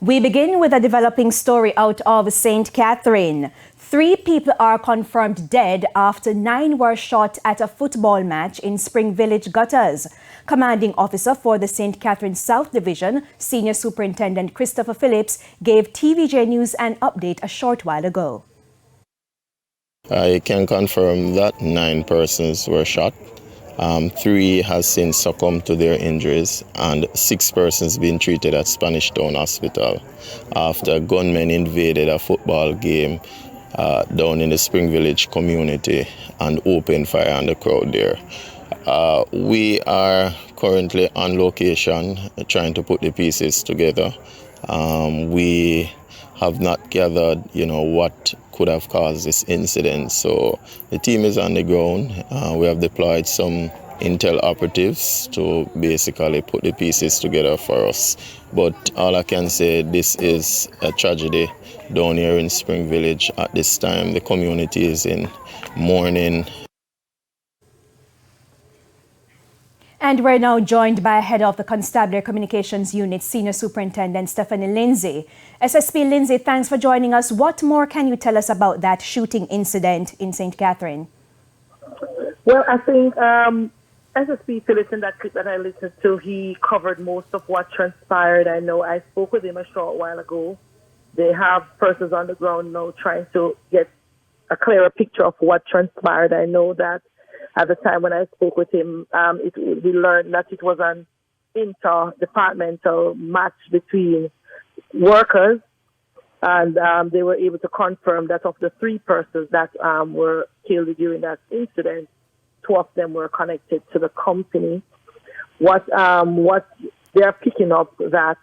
We begin with a developing story out of St. Catherine. 3 people are confirmed dead after 9 were shot at a football match in Spring Village gutters. Commanding officer for the St. Catherine South Division, Senior Superintendent Christopher Phillips, gave TVJ News an update a short while ago. I can confirm that 9 persons were shot. 3 has since succumbed to their injuries, and 6 persons being treated at Spanish Town Hospital after gunmen invaded a football game down in the Spring Village community and opened fire on the crowd there. We are currently on location trying to put the pieces together. We have not gathered, what could have caused this incident. So the team is on the ground. We have deployed some intel operatives to basically put the pieces together for us. But all I can say, this is a tragedy down here in Spring Village at this time. The community is in mourning. And we're now joined by head of the Constabulary Communications Unit, Senior Superintendent Stephanie Lindsay. SSP Lindsay, thanks for joining us. What more can you tell us about that shooting incident in St. Catherine? Well, I think SSP Phillips, in that clip that I listened to, he covered most of what transpired. I know I spoke with him a short while ago. They have persons on the ground now trying to get a clearer picture of what transpired. I know that at the time when I spoke with him, we learned that it was an inter-departmental match between workers, and they were able to confirm that of the 3 persons that were killed during that incident, 2 of them were connected to the company. What they're picking up that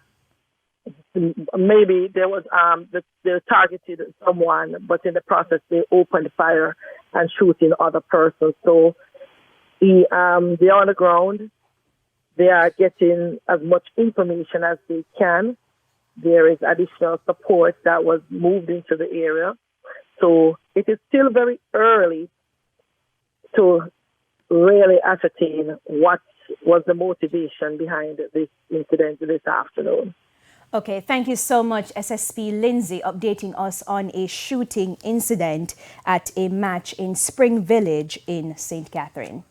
maybe there was they targeted someone, but in the process they opened fire and shooting other persons. So they're on the ground. They are getting as much information as they can. There is additional support that was moved into the area. So it is still very early to really ascertain what was the motivation behind this incident this afternoon. Okay, thank you so much, SSP Lindsay, updating us on a shooting incident at a match in Spring Village in St. Catherine.